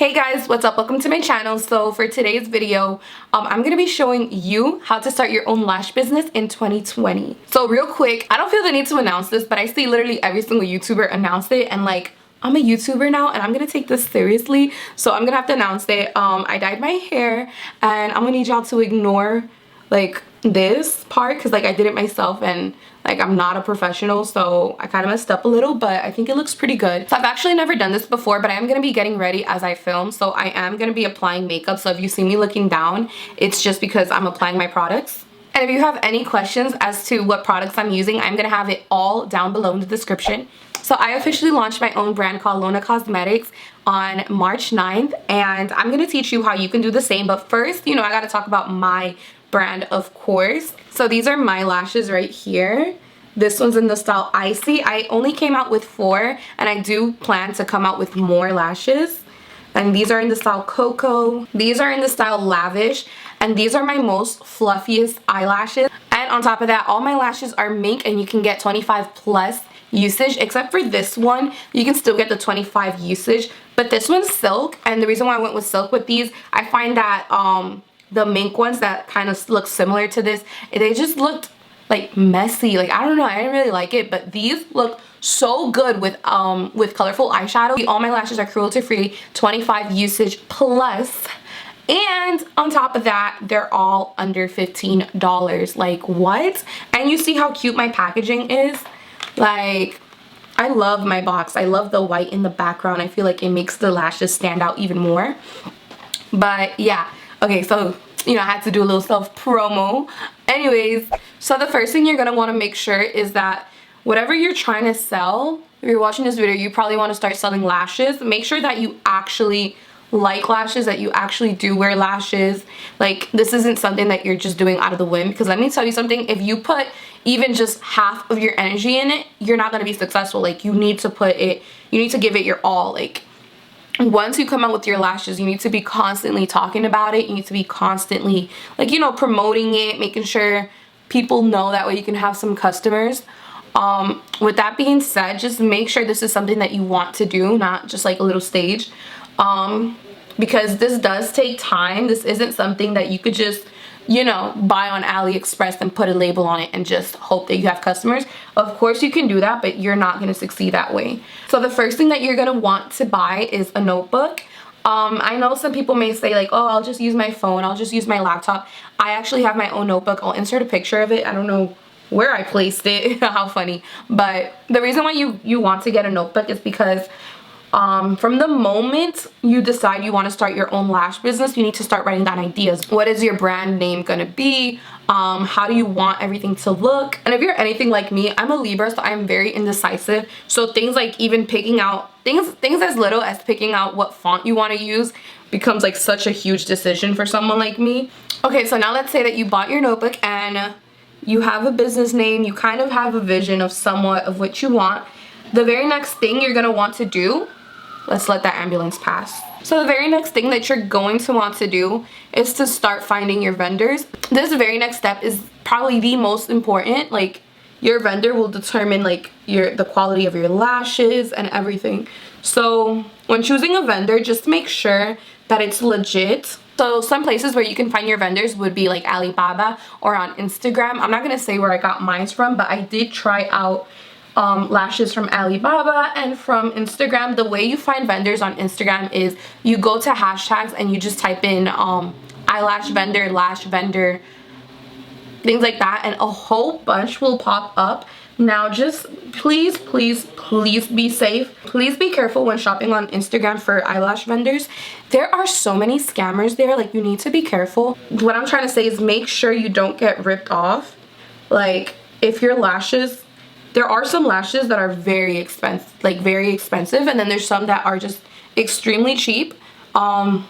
Hey guys, what's up? Welcome to my channel. So for today's video, I'm going to be showing you how to start your own lash business in 2020. So real quick, I don't feel the need to announce this, but I see literally every single YouTuber announce it, and like, I'm a YouTuber now and I'm going to take this seriously. So I'm going to have to announce it. I dyed my hair and I'm going to need y'all to ignore like this part because like I did it myself and like I'm not a professional, so I kind of messed up a little, but I think it looks pretty good. So I've actually never done this before, but I am going to be getting ready as I film, so I am going to be applying makeup. So if you see me looking down, it's just because I'm applying my products. And if you have any questions as to what products I'm using, I'm going to have it all down below in the description. So I officially launched my own brand called LonaCosmetics on March 9th, and I'm going to teach you how you can do the same. But first, you know, I got to talk about my brand, of course. So these are my lashes right here. This one's in the style Icy. I only came out with 4 and I do plan to come out with more lashes. And these are in the style Cocoa. These are in the style Lavish. And these are my most fluffiest eyelashes. And on top of that, all my lashes are mink and you can get 25 plus usage, except for this one. You can still get the 25 usage, but this one's silk. And the reason why I went with silk with these, I find that the mink ones that kind of look similar to this, they just looked like messy. Like, I don't know, I didn't really like it, but these look so good with colorful eyeshadow. All my lashes are cruelty free, 25 usage plus, and on top of that, they're all under $15. Like, what? And you see how cute my packaging is? Like, I love my box. I love the white in the background. I feel like it makes the lashes stand out even more. But yeah, okay, so you know, I had to do a little self promo. Anyways, so the first thing you're gonna want to make sure is that whatever you're trying to sell, if you're watching this video, you probably want to start selling lashes. Make sure that you actually like lashes, that you actually do wear lashes. Like, this isn't something that you're just doing out of the whim, because let me tell you something, if you put even just half of your energy in it, you're not going to be successful. Like, you need to put it, you need to give it your all. Like, once you come out with your lashes, you need to be constantly talking about it. You need to be constantly, like, you know, promoting it, making sure people know, that way you can have some customers. With that being said, just make sure this is something that you want to do, not just like a little stage, because this does take time. This isn't something that you could just, you know, buy on AliExpress and put a label on it and just hope that you have customers. Of course you can do that, but you're not going to succeed that way. So the first thing that you're going to want to buy is a notebook. I know some people may say like, oh, I'll just use my phone, I'll just use my laptop. I actually have my own notebook. I'll insert a picture of it. I don't know where I placed it. How funny. But the reason why you want to get a notebook is because from the moment you decide you want to start your own lash business, you need to start writing down ideas. What is your brand name gonna be? How do you want everything to look? And if you're anything like me, I'm a Libra, so I'm very indecisive. So things like even picking out things as little as picking out what font you want to use becomes like such a huge decision for someone like me. Okay, so now let's say that you bought your notebook and you have a business name, you kind of have a vision of somewhat of what you want. The very next thing you're gonna want to do, let's let that ambulance pass. So the very next thing that you're going to want to do is to start finding your vendors. This very next step is probably the most important. Like, your vendor will determine like the quality of your lashes and everything. So when choosing a vendor, just make sure that it's legit. So some places where you can find your vendors would be like Alibaba or on Instagram. I'm not gonna say where I got mine from, but I did try out lashes from Alibaba and from Instagram. The way you find vendors on Instagram is you go to hashtags and you just type in eyelash vendor, lash vendor, things like that, and a whole bunch will pop up. Now just please be safe. Please be careful when shopping on Instagram for eyelash vendors. There are so many scammers there. Like, you need to be careful. What I'm trying to say is make sure you don't get ripped off. Like, if your lashes, there are some lashes that are very expensive, and then there's some that are just extremely cheap. I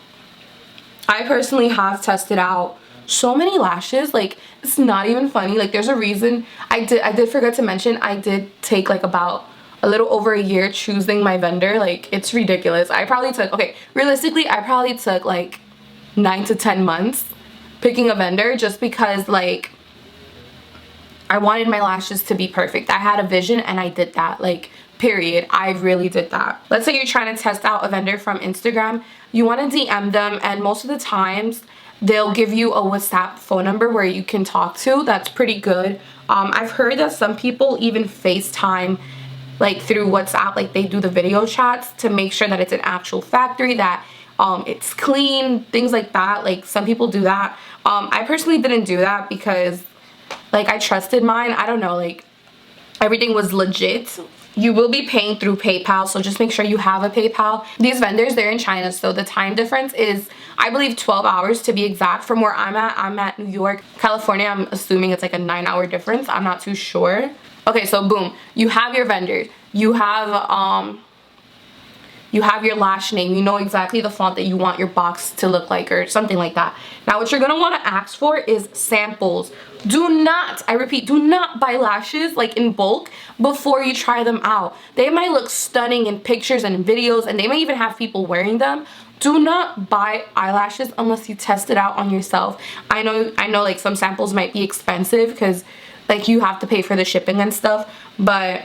personally have tested out so many lashes, like, it's not even funny. Like, there's a reason. I did forget to mention, I did take like about a little over a year choosing my vendor. Like, it's ridiculous. I probably took, okay, realistically, I probably took like 9 to 10 months picking a vendor, just because like I wanted my lashes to be perfect. I had a vision and I did that. Like, period. I really did that. Let's say you're trying to test out a vendor from Instagram. You want to DM them, and most of the times they'll give you a WhatsApp phone number where you can talk to. That's pretty good. I've heard that some people even FaceTime like through WhatsApp, like they do the video chats to make sure that it's an actual factory, that it's clean, things like that. Like some people do that. I personally didn't do that because like I trusted mine. I don't know, like everything was legit. You will be paying through PayPal, so just make sure you have a PayPal. These vendors, they're in China, so the time difference is, I believe, 12 hours to be exact from where I'm at. I'm at New York. California, I'm assuming it's like a 9-hour difference. I'm not too sure. Okay, so boom, you have your vendors. You have your lash name. You know exactly the font that you want your box to look like or something like that. Now what you're gonna want to ask for is samples. Do not, I repeat, do not buy lashes like in bulk before you try them out. They might look stunning in pictures and in videos, and they might even have people wearing them. Do not buy eyelashes unless you test it out on yourself. I know like some samples might be expensive because like you have to pay for the shipping and stuff, but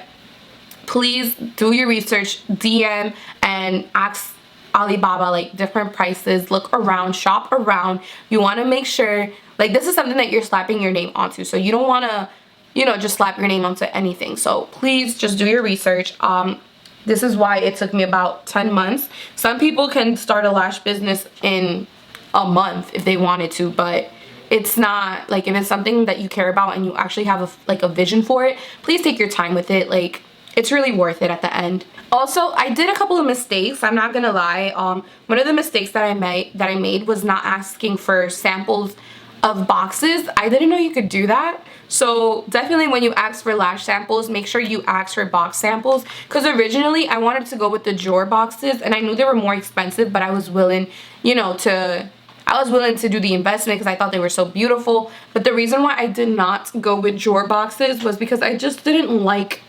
please do your research, DM and ask Alibaba like different prices, look around, shop around. You want to make sure like this is something that you're slapping your name onto, so you don't want to, you know, just slap your name onto anything. So please just do your research. This is why it took me about 10 months. Some people can start a lash business in a month if they wanted to, but it's not like, if it's something that you care about and you actually have a vision for it, please take your time with it. Like it's really worth it at the end. Also, I did a couple of mistakes, I'm not gonna lie. One of the mistakes that I made was not asking for samples of boxes. I didn't know you could do that. So definitely when you ask for lash samples, make sure you ask for box samples, because originally I wanted to go with the drawer boxes and I knew they were more expensive, but I was willing, you know, to do the investment because I thought they were so beautiful. But the reason why I did not go with drawer boxes was because I just didn't like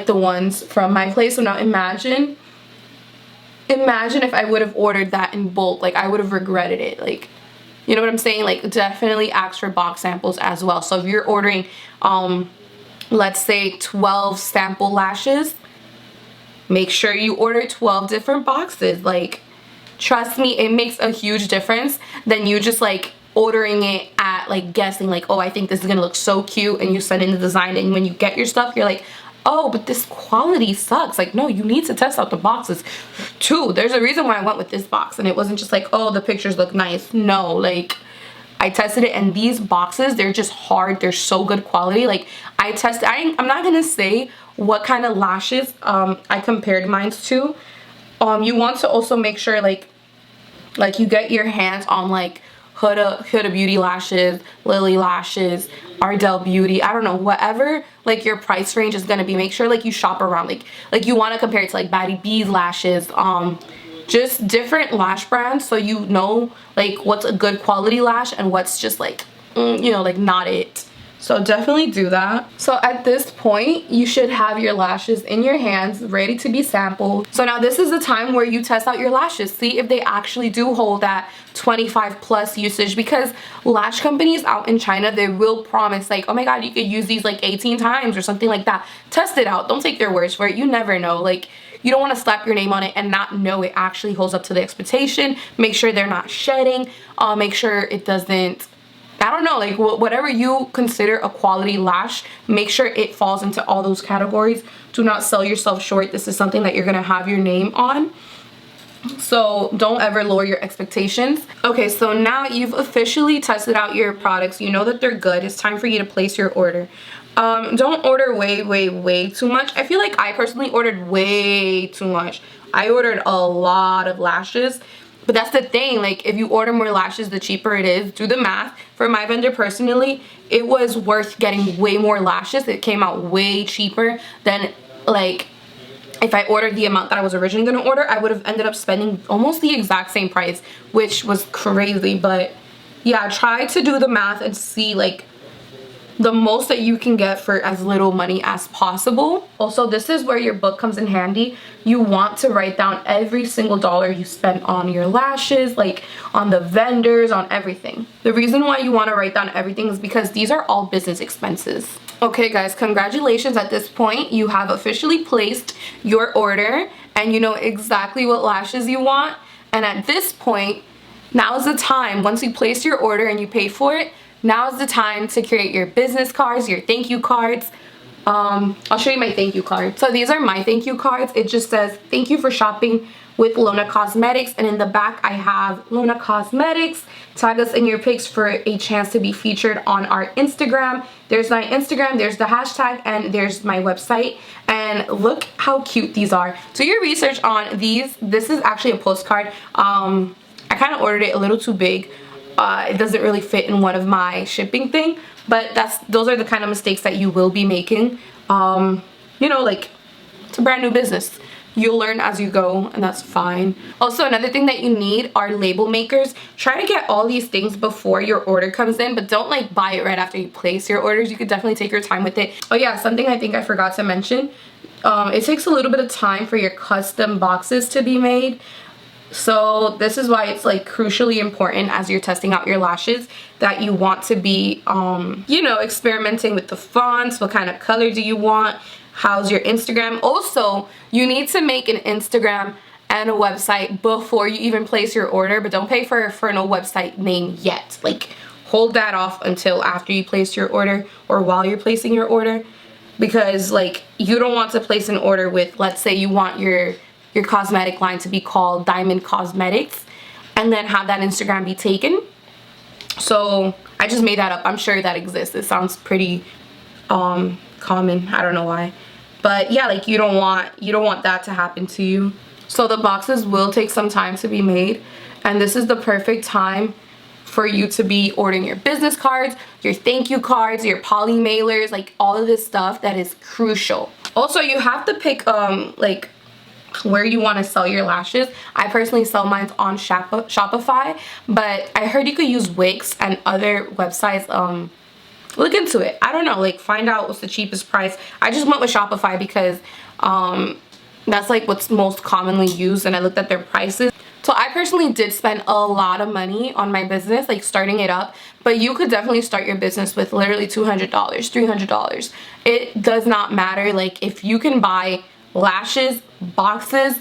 the ones from my place. So now imagine if I would have ordered that in bulk, like I would have regretted it. Like, you know what I'm saying? Like definitely ask for box samples as well. So if you're ordering let's say 12 sample lashes, make sure you order 12 different boxes. Like trust me, it makes a huge difference than you just like ordering it at like guessing like, oh, I think this is gonna look so cute, and you send in the design, and when you get your stuff you're like, oh, but this quality sucks. Like, no, you need to test out the boxes too. There's a reason why I went with this box, and it wasn't just like, oh, the pictures look nice. No, like I tested it, and these boxes, they're just hard. They're so good quality. Like I tested, I'm not gonna say what kind of lashes I compared mine to. You want to also make sure like you get your hands on like Huda Beauty lashes, Lily lashes, Ardell Beauty, I don't know, whatever like your price range is gonna be. Make sure like you shop around, like you want to compare it to like Batty B's lashes, just different lash brands, so you know like what's a good quality lash and what's just like you know, like not it. So definitely do that. So at this point, you should have your lashes in your hands, ready to be sampled. So now this is the time where you test out your lashes. See if they actually do hold that 25+ usage, because lash companies out in China, they will promise like, oh my god, you could use these like 18 times or something like that. Test it out. Don't take their words for it. You never know. Like, you don't want to slap your name on it and not know it actually holds up to the expectation. Make sure they're not shedding. Make sure it doesn't, I don't know, like whatever you consider a quality lash, make sure it falls into all those categories. Do not sell yourself short. This is something that you're gonna have your name on, so don't ever lower your expectations. Okay, so now you've officially tested out your products. You know that they're good. It's time for you to place your order. Don't order way too much. I feel like I personally ordered way too much. I ordered a lot of lashes. But that's the thing, like if you order more lashes, the cheaper it is. Do the math. For my vendor personally, it was worth getting way more lashes. It came out way cheaper than like if I ordered the amount that I was originally going to order. I would have ended up spending almost the exact same price, which was crazy. But yeah, try to do the math and see like the most that you can get for as little money as possible. Also, this is where your book comes in handy. You want to write down every single dollar you spend on your lashes, like on the vendors, on everything. The reason why you want to write down everything is because these are all business expenses. Okay guys, congratulations. At this point you have officially placed your order and you know exactly what lashes you want. And at this point, now is the time. Once you place your order and you pay for it, now is the time to create your business cards, your thank you cards. I'll show you my thank you card. So these are my thank you cards. It just says, thank you for shopping with LonaCosmetics. And in the back, I have LonaCosmetics. Tag us in your pics for a chance to be featured on our Instagram. There's my Instagram, there's the hashtag, and there's my website. And look how cute these are. Do your research on these. This is actually a postcard. I kind of ordered it a little too big. It doesn't really fit in one of my shipping thing, but those are the kind of mistakes that you will be making. You know, like, it's a brand new business. You'll learn as you go, and that's fine. Also, another thing that you need are label makers. Try to get all these things before your order comes in, but don't like buy it right after you place your orders. You could definitely take your time with it. Oh yeah, something I think I forgot to mention. It takes a little bit of time for your custom boxes to be made. So this is why it's like crucially important as you're testing out your lashes that you want to be, you know, experimenting with the fonts. What kind of color do you want? How's your Instagram? Also, you need to make an Instagram and a website before you even place your order, but don't pay for no website name yet. Like, hold that off until after you place your order or while you're placing your order, because like you don't want to place an order with, let's say you want your cosmetic line to be called Diamond Cosmetics and then have that Instagram be taken. So I just made that up. I'm sure that exists. It sounds pretty common. I don't know why, but yeah, like you don't want that to happen to you. So the boxes will take some time to be made, and this is the perfect time for you to be ordering your business cards, your thank you cards, your poly mailers, like all of this stuff that is crucial. Also, you have to pick like where you want to sell your lashes. I personally sell mine on Shopify, but I heard you could use Wix and other websites. Look into it. I don't know, like find out what's the cheapest price. I just went with Shopify because that's like what's most commonly used, and I looked at their prices. So I personally did spend a lot of money on my business, like starting it up, but you could definitely start your business with literally $200, $300. It does not matter. Like if you can buy lashes, boxes,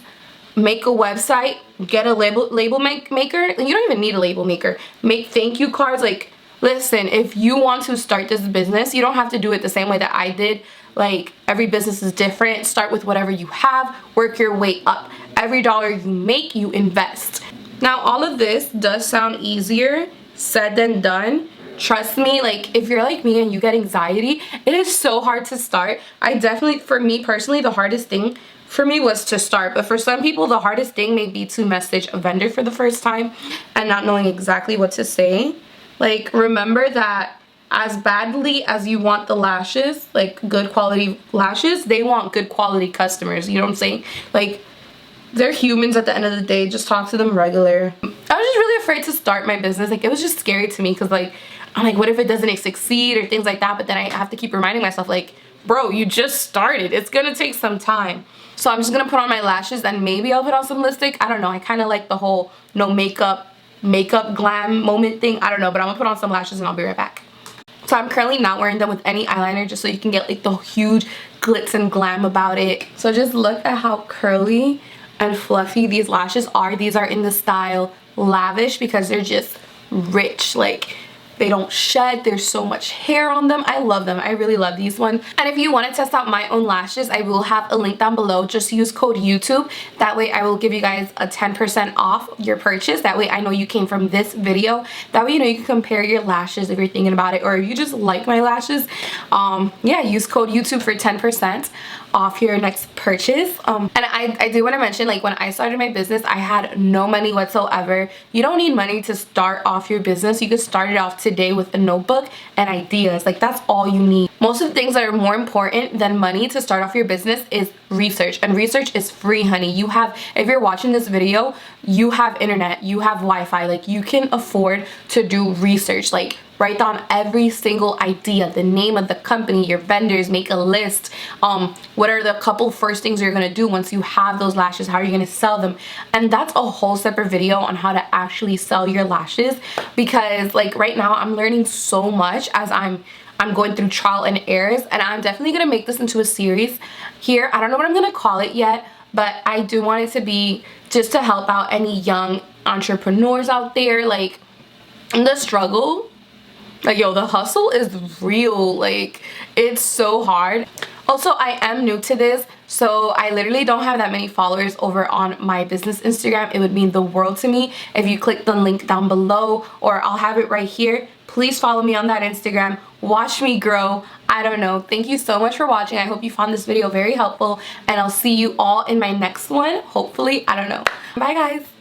make a website, get a label maker. You don't even need a label maker. Make thank you cards. Like, listen, if you want to start this business, you don't have to do it the same way that I did. Like, every business is different. Start with whatever you have, work your way up. Every dollar you make, you invest. Now, all of this does sound easier said than done. Trust me, like if you're like me and you get anxiety, it is so hard to start. For me personally, the hardest thing for me was to start, but for some people the hardest thing may be to message a vendor for the first time and not knowing exactly what to say. Like, remember that as badly as you want the lashes, like good quality lashes, they want good quality customers. You know what I'm saying? Like, they're humans at the end of the day. Just talk to them regular. I was just really afraid to start my business. Like, it was just scary to me because like I'm like, what if it doesn't succeed or things like that? But then I have to keep reminding myself, like, bro, you just started. It's gonna take some time. So I'm just gonna put on my lashes and maybe I'll put on some lipstick. I don't know. I kind of like the whole no makeup glam moment thing. I don't know, but I'm gonna put on some lashes and I'll be right back. So I'm currently not wearing them with any eyeliner, just so you can get like the huge glitz and glam about it. So just look at how curly and fluffy these lashes are. These are in the style Lavish because they're just rich. Like, they don't shed. There's so much hair on them. I love them. I really love these ones. And if you want to test out my own lashes, I will have a link down below. Just use code YouTube. That way I will give you guys a 10% off your purchase. That way I know you came from this video. That way, you know, you can compare your lashes if you're thinking about it, or if you just like my lashes. Yeah, use code YouTube for 10% off your next purchase. And I do want to mention, like, when I started my business, I had no money whatsoever. You don't need money to start off your business. You can start it off today with a notebook and ideas. Like, that's all you need. Most of the things that are more important than money to start off your business is research, and research is free, honey. You have, if you're watching this video, you have internet, you have Wi-Fi. Like, you can afford to do research. Like, write down every single idea, the name of the company, your vendors, make a list. What are the couple first things you're gonna do once you have those lashes? How are you gonna sell them? And that's a whole separate video on how to actually sell your lashes, because like right now I'm learning so much as I'm going through trial and errors, and I'm definitely gonna make this into a series here. I don't know what I'm gonna call it yet, but I do want it to be just to help out any young entrepreneurs out there. Like, the struggle, like, yo, the hustle is real. Like, it's so hard. Also, I am new to this, so I literally don't have that many followers over on my business Instagram. It would mean the world to me if you click the link down below, or I'll have it right here. Please follow me on that Instagram. Watch me grow. I don't know. Thank you so much for watching. I hope you found this video very helpful, and I'll see you all in my next one. Hopefully, I don't know. Bye, guys.